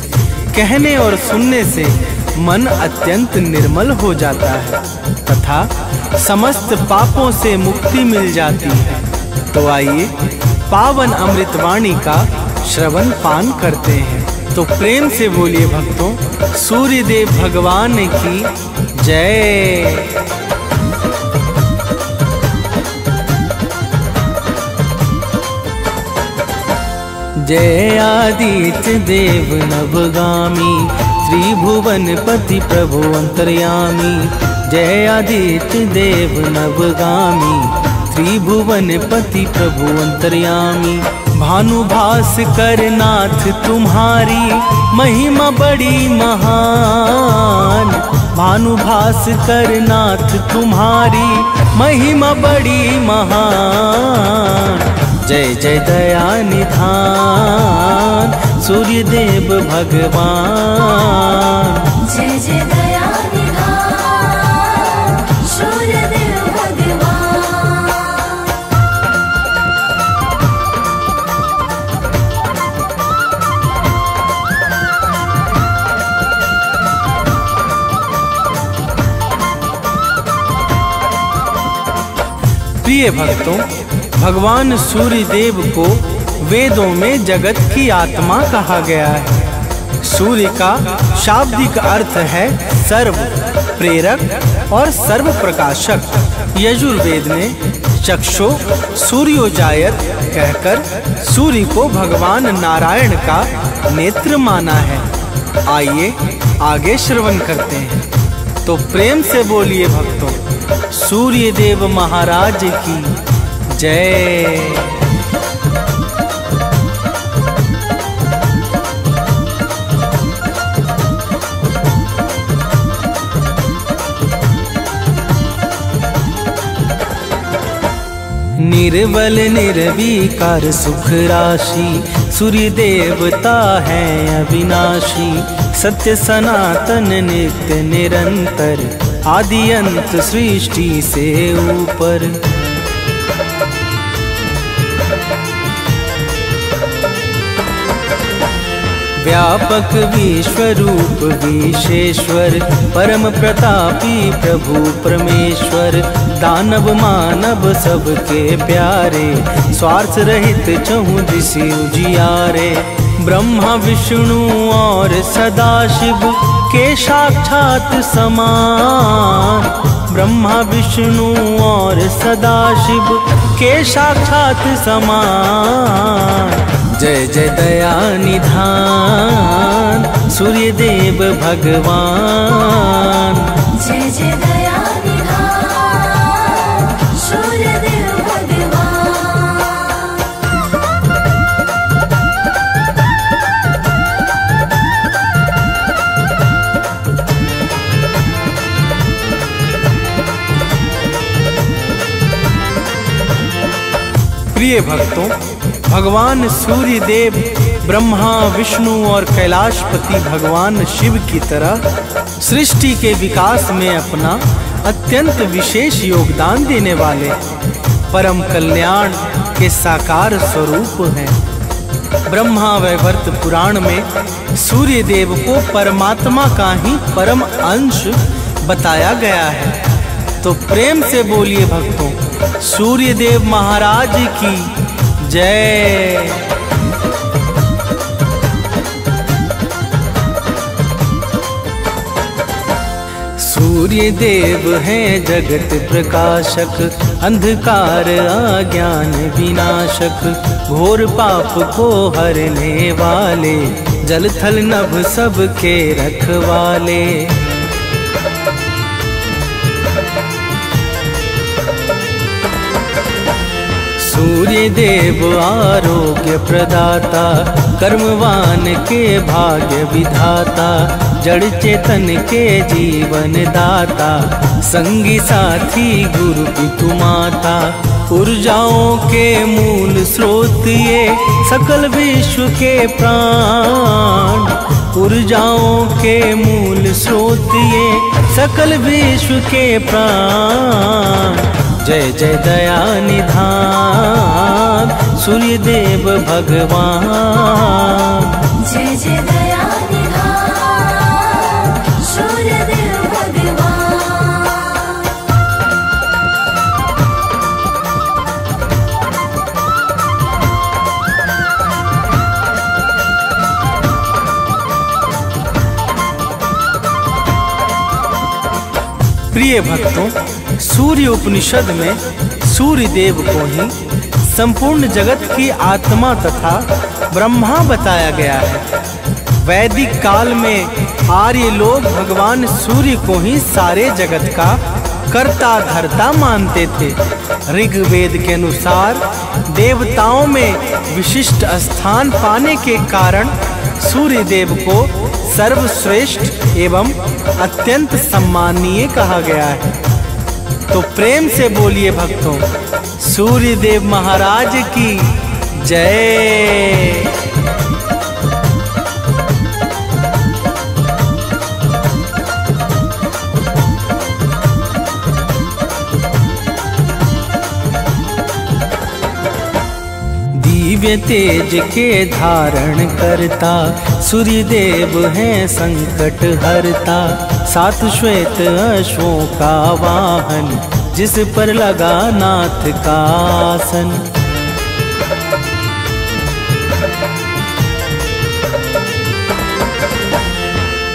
कहने और सुनने से मन अत्यंत निर्मल हो जाता है तथा समस्त पापों से मुक्ति मिल जाती है। तो आइए पावन अमृतवाणी का श्रवण पान करते हैं। तो प्रेम से बोलिए भक्तों, सूर्यदेव भगवान की जय। जय आदित्य देव नवगामी, त्रिभुवनपति प्रभु अंतर्यामी। जय आदित्य देव नवगामी, त्रिभुवनपति प्रभु अंतर्यामी। भानुभास्कर नाथ तुम्हारी महिमा बड़ी महान। भानुभास्कर नाथ तुम्हारी महिमा बड़ी महान। जय जय दया निधान सूर्य देव भगवान। जय जय दया निधान सूर्य देव भगवान। प्रिय भक्तों, भगवान सूर्य देव को वेदों में जगत की आत्मा कहा गया है। सूर्य का शाब्दिक अर्थ है सर्व प्रेरक और सर्व प्रकाशक। यजुर्वेद ने चक्षु सूर्योजायत कहकर सूर्य को भगवान नारायण का नेत्र माना है। आइए आगे श्रवण करते हैं। तो प्रेम से बोलिए भक्तों, सूर्य देव महाराज की जय। निर्बल निर्विकार सुख राशि सूर्य देवता है अविनाशी। सत्य सनातन नित्य निरंतर आदि अंत सृष्टि से ऊपर। व्यापक विश्वरूप विशेश्वर परम प्रतापी प्रभु परमेश्वर। दानव मानव सबके प्यारे स्वार्थ रहित चहुँ दिशि उजियारे। ब्रह्मा विष्णु और सदाशिव के साक्षात समान। ब्रह्मा विष्णु और सदाशिव के साक्षात समान। जय जय दया निधान सूर्य देव भगवान। जय जय दया निधान सूर्य देव भगवान। प्रिय भक्तों, भगवान सूर्य देव ब्रह्मा विष्णु और कैलाशपति भगवान शिव की तरह सृष्टि के विकास में अपना अत्यंत विशेष योगदान देने वाले परम कल्याण के साकार स्वरूप हैं। ब्रह्मा वैवर्त पुराण में सूर्य देव को परमात्मा का ही परम अंश बताया गया है। तो प्रेम से बोलिए भक्तों, सूर्य देव महाराज की जय। सूर्य देव हैं जगत प्रकाशक। अंधकार अज्ञान विनाशक। घोर पाप को हरने वाले जल थल नभ सबके रखवाले। सूर्य देव आरोग्य प्रदाता। कर्मवान के भाग्य विधाता। जड़ चेतन के जीवन दाता। संगी साथी गुरु पितु माता। ऊर्जाओं के मूल स्रोत ये सकल विश्व के प्राण। ऊर्जाओं के मूल स्रोत ये सकल विश्व के प्राण। जय जय दया निधान सूर्य देव भगवान। जय जय दया निधान सूर्य देव भगवान। प्रिय भक्तों, सूर्य उपनिषद में सूर्य देव को ही संपूर्ण जगत की आत्मा तथा ब्रह्मा बताया गया है। वैदिक काल में आर्य लोग भगवान सूर्य को ही सारे जगत का कर्ता धर्ता मानते थे। ऋग्वेद के अनुसार देवताओं में विशिष्ट स्थान पाने के कारण सूर्य देव को सर्वश्रेष्ठ एवं अत्यंत सम्माननीय कहा गया है। तो प्रेम से बोलिए भक्तों, सूर्य देव महाराज की जय। दिव्य तेज के धारण करता सूर्य देव है संकट हरता। सात श्वेत अश्वों का वाहन, जिस पर लगा नाथ का आसन।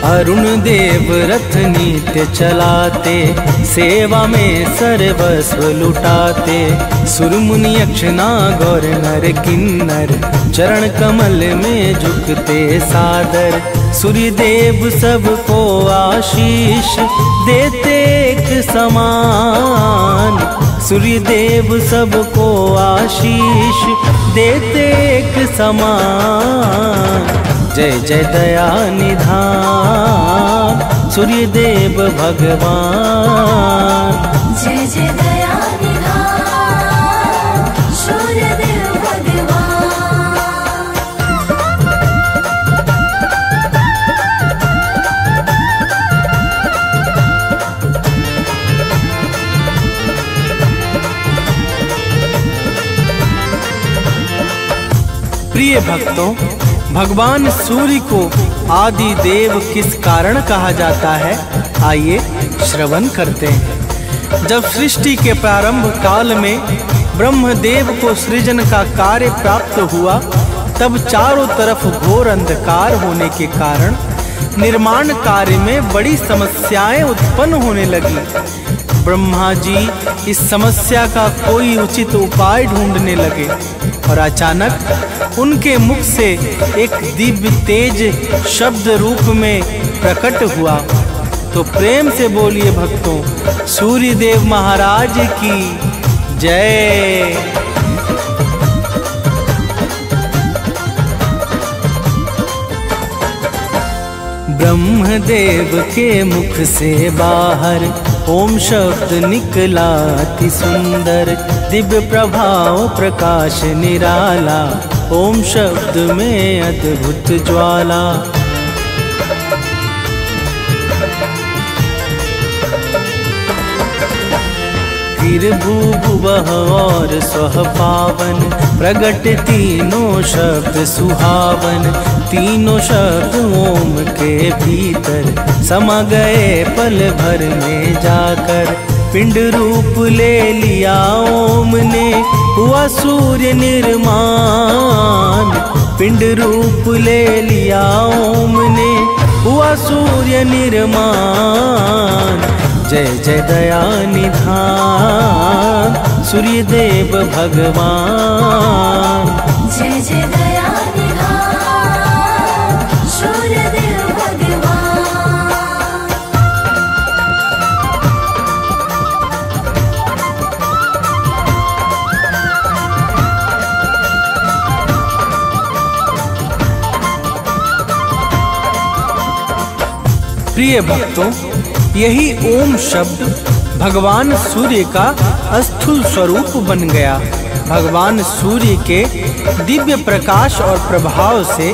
अरुण देव रथ नित्य चलाते, सेवा में सर्वस्व लुटाते। सुर मुनि यक्ष नाग नर किन्नर, चरण कमल में झुकते सादर। सूर्य देव सबको आशीष देते एक समान। सूर्य देव सबको आशीष देते एक समान। जय जय दया निधान सूर्य देव भगवान। जय जय दया निधान सूर्य देव भगवान। प्रिय भक्तों, भगवान सूर्य को आदि देव किस कारण कहा जाता है, आइए श्रवण करते हैं। जब सृष्टि के प्रारंभ काल में ब्रह्मदेव को सृजन का कार्य प्राप्त हुआ, तब चारों तरफ घोर अंधकार होने के कारण निर्माण कार्य में बड़ी समस्याएं उत्पन्न होने लगी। ब्रह्मा जी इस समस्या का कोई उचित उपाय ढूंढने लगे और अचानक उनके मुख से एक दिव्य तेज शब्द रूप में प्रकट हुआ। तो प्रेम से बोलिए भक्तों, सूर्य देव महाराज की जय। ब्रह्मदेव के मुख से बाहर ओम शब्द निकला अति सुंदर। दिव्य प्रभाव प्रकाश निराला, ओम शब्द में अद्भुत ज्वाला। फिर भूभुवः और स्वः पावन, प्रगट तीनों शब्द सुहावन। तीनों शब्द ओम के भीतर समा गए पल भर में जाकर। पिंड रूप ले लिया ओम ने, हुआ सूर्य निर्माण। पिंड रूप ले लिया ओम ने, हुआ सूर्य निर्माण। जय जय दया निधान सूर्य देव भगवान। जय जय दया निधान सूर्य देव भगवान। प्रिय भक्तों, यही ओम शब्द भगवान सूर्य का स्थूल स्वरूप बन गया। भगवान सूर्य के दिव्य प्रकाश और प्रभाव से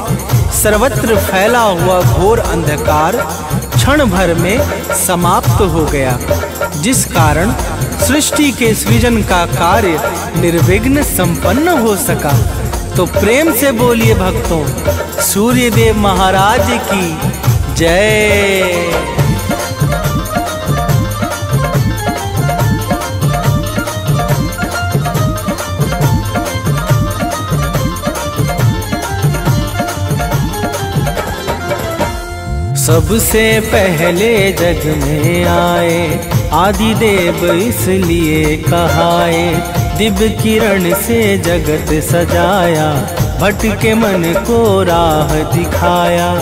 सर्वत्र फैला हुआ घोर अंधकार क्षण भर में समाप्त हो गया, जिस कारण सृष्टि के सृजन का कार्य निर्विघ्न संपन्न हो सका। तो प्रेम से बोलिए भक्तों, सूर्य देव महाराज की जय। सबसे पहले जग में आए आदि देव इसलिए कहाए। दिव्य किरण से जगत सजाया, भटके मन को राह दिखाया।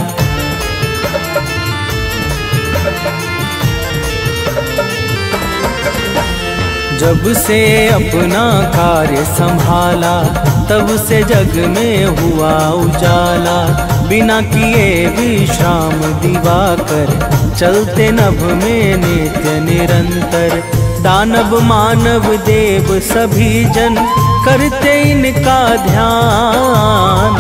जब से अपना कार्य संभाला, तब से जग में हुआ उजाला। बिना किए विश्राम दिवाकर, चलते नभ में नित्य निरंतर। दानव मानव देव सभी जन करते इनका ध्यान।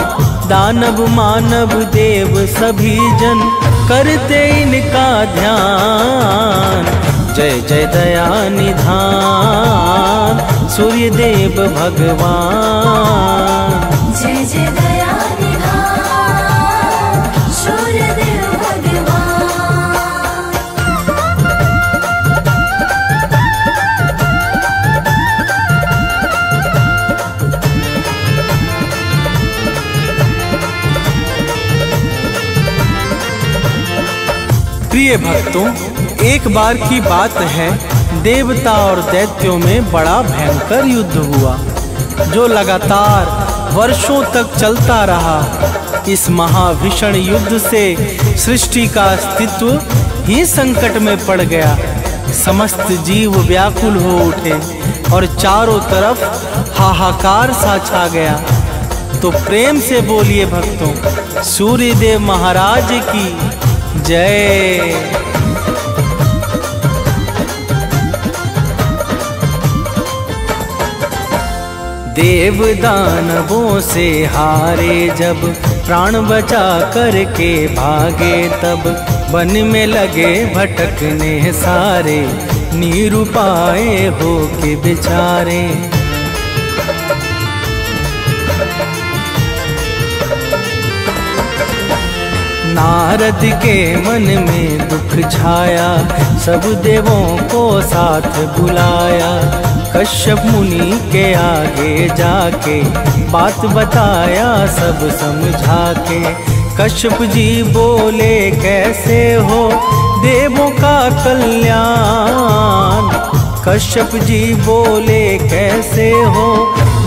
दानव मानव देव सभी जन करते इनका ध्यान। जय जय दया निधान सूर्य देव भगवान। जय जय दया निधान सूर्य देव भगवान। प्रिय भक्तों, एक बार की बात है, देवता और दैत्यों में बड़ा भयंकर युद्ध हुआ जो लगातार वर्षों तक चलता रहा। इस महाभीषण युद्ध से सृष्टि का अस्तित्व ही संकट में पड़ गया। समस्त जीव व्याकुल हो उठे और चारों तरफ हाहाकार सा छा गया। तो प्रेम से बोलिए भक्तों, सूर्यदेव महाराज की जय। देव दानवों से हारे जब प्राण बचा करके भागे, तब वन में लगे भटकने सारे निरुपाय हो के बेचारे। नारद के मन में दुख छाया, सब देवों को साथ बुलाया। कश्यप मुनि के आगे जाके बात बताया सब समझा के। कश्यप जी बोले कैसे हो देवों का कल्याण। कश्यप जी बोले कैसे हो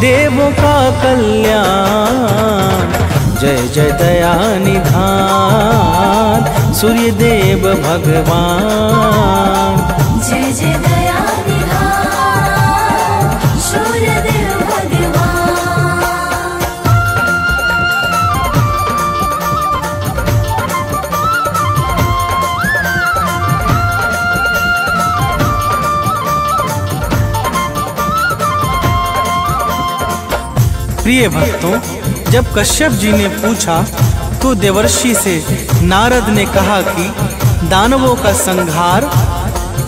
देवों का कल्याण। जय जय दया निधान सूर्य देव भगवान। जय जय दया निधान सूर्य देव भगवान। प्रिय भक्तों, जब कश्यप जी ने पूछा तो देवर्षि से नारद ने कहा कि दानवों का संहार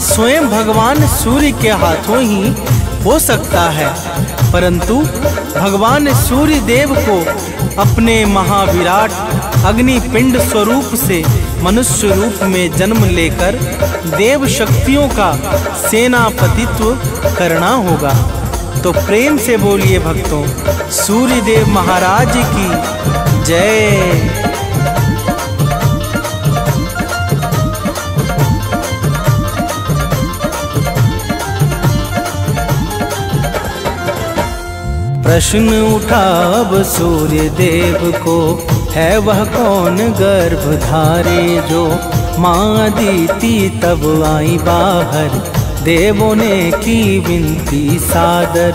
स्वयं भगवान सूर्य के हाथों ही हो सकता है, परंतु भगवान सूर्य देव को अपने महाविराट अग्नि पिंड स्वरूप से मनुष्य रूप में जन्म लेकर देव शक्तियों का सेनापतित्व करना होगा। तो प्रेम से बोलिए भक्तों, सूर्य देव महाराज की जय। प्रश्न उठा अब सूर्य देव को, है वह कौन गर्भधारे जो माँ अदिति तब आई बाहर, देवों ने की विनती सादर।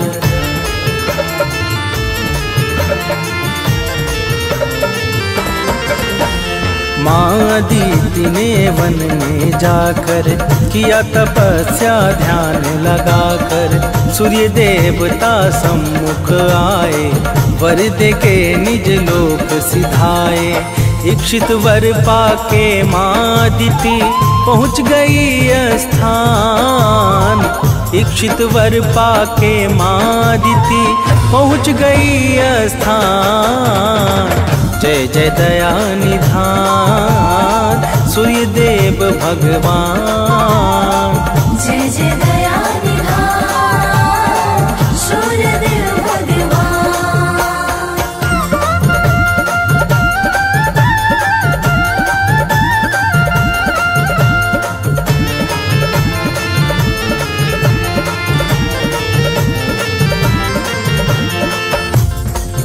माँ अदिति ने वन में जाकर किया तपस्या ध्यान लगाकर। सूर्य देवता सम्मुख आए, वर दे के निज लोक सिधाए। इक्षित वर पाके माँ अदिति पहुँच गई स्थान। इक्षित वर पाके माँ अदिति पहुँच गई स्थान। जय जय दया निधान सूर्य देव भगवान। जय जय दया निधान सूर्य देव भगवान।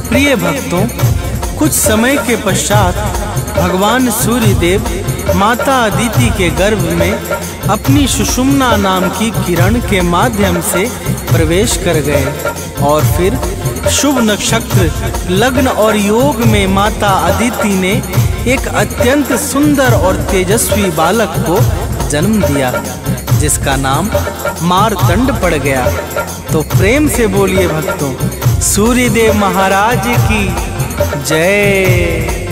प्रिय भक्तों, कुछ समय के पश्चात भगवान सूर्यदेव माता अदिति के गर्भ में अपनी सुषुम्ना नाम की किरण के माध्यम से प्रवेश कर गए और फिर शुभ नक्षत्र लग्न और योग में माता अदिति ने एक अत्यंत सुंदर और तेजस्वी बालक को जन्म दिया। जिसका नाम मारतंड पड़ गया। तो प्रेम से बोलिए भक्तों, सूर्यदेव महाराज की जय।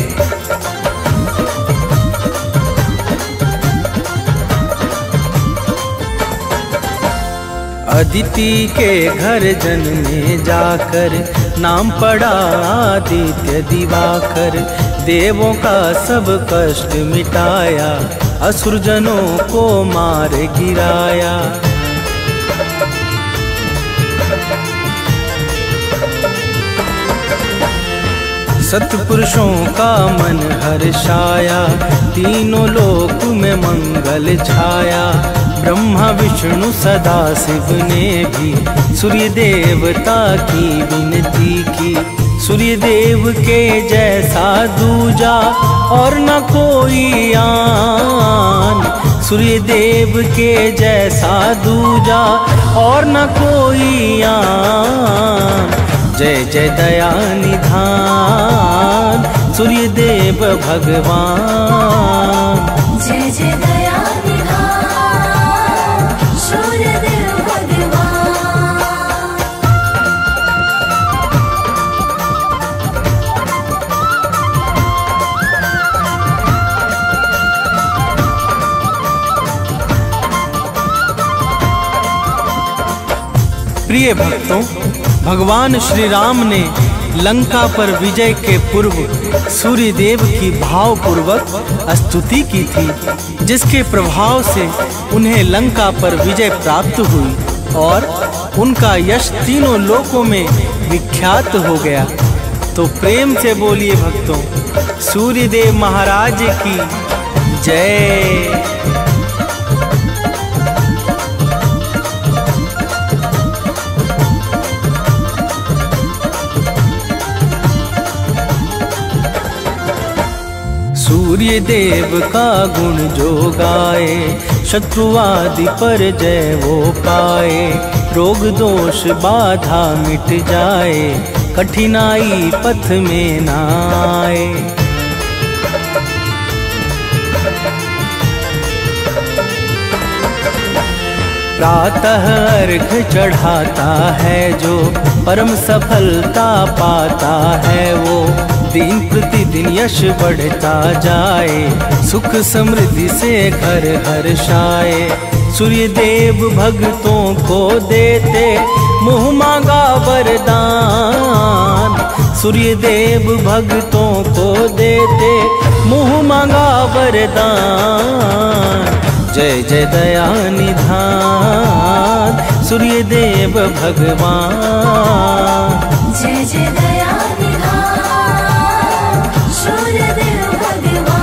अदिति के घर जन्मे जाकर नाम पड़ा आदित्य दिवाकर। देवों का सब कष्ट मिटाया, असुरजनों को मार गिराया। सत्पुरुषों का मन हर्षाया, तीनों लोक में मंगल छाया। ब्रह्मा विष्णु सदा शिव ने भी सूर्य देवता की विनती की। सूर्य देव के जैसा दूजा और न कोई आन। सूर्य देव के जैसा दूजा और न कोई आन। जय जय दया निधान सूर्य देव भगवान। जय जय दया निधान सूर्य देव भगवान। प्रिय भक्तों, भगवान श्री राम ने लंका पर विजय के पूर्व सूर्य देव की भावपूर्वक स्तुति की थी, जिसके प्रभाव से उन्हें लंका पर विजय प्राप्त हुई और उनका यश तीनों लोकों में विख्यात हो गया। तो प्रेम से बोलिए भक्तों, सूर्य देव महाराज की जय। सूर्य देव का गुण जो गाए, शत्रु आदि पर जय वो पाए। रोग दोष बाधा मिट जाए, कठिनाई पथ में न आए। प्रातः अर्घ चढ़ाता है जो, परम सफलता पाता है वो। दिन प्रतिदिन यश बढ़ता जाए, सुख समृद्धि से घर हर्षाए। सूर्य देव भक्तों को देते मुँह मांगा वरदान। सूर्य देव भक्तों को देते मुँह मांगा वरदान। जय जय दया निधान सूर्य देव भगवान। जय जय दया निधान सूर्य देव भगवान।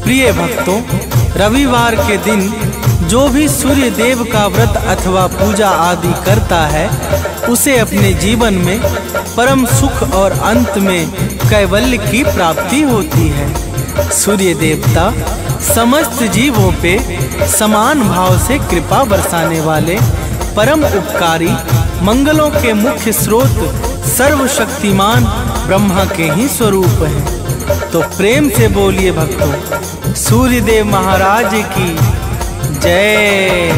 प्रिय भक्तों, रविवार के दिन जो भी सूर्य देव का व्रत अथवा पूजा आदि करता है, उसे अपने जीवन में परम सुख और अंत में कैवल्य की प्राप्ति होती है। सूर्य देवता समस्त जीवों पे समान भाव से कृपा बरसाने वाले परम उपकारी, मंगलों के मुख्य स्रोत, सर्वशक्तिमान ब्रह्मा के ही स्वरूप हैं। तो प्रेम से बोलिए भक्तों, सूर्य देव महाराज की जय।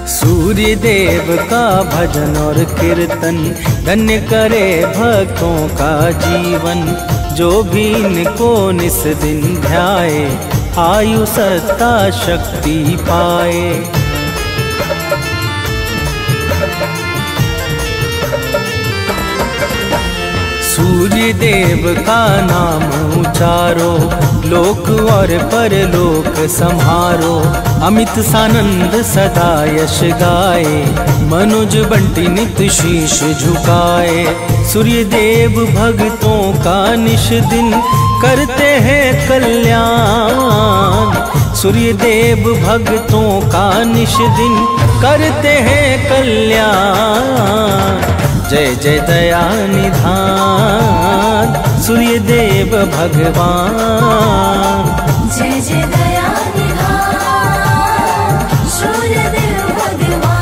सूर्य देव का भजन और कीर्तन धन्य करे भक्तों का जीवन। जो भी इनको निस दिन ध्याए, आयु सत्ता शक्ति पाए। सूर्य देव का नाम उचारो, लोक और परलोक संहारो। अमित सानंद सदा यश गाए, मनुज बंटी नित शीश झुकाए। सूर्य देव भक्तों का निश दिन करते हैं कल्याण। सूर्य देव भक्तों का निश दिन करते हैं कल्याण। जय जय दया निधान सूर्य देव भगवान। जय जय दया निधान सूर्य देव भगवान।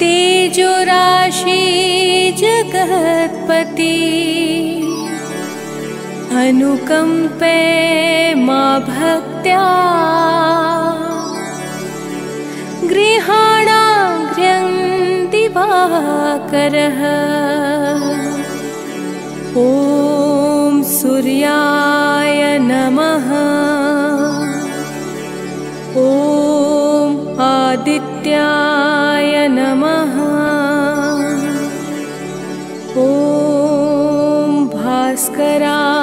तेजो राशि जगत्पति अनुकंपे मा भक्त्या गृहाणाग्र्यं दिवाकरः ॐ सूर्याय नमः ॐ आदित्याय नमः ॐ भास्कराय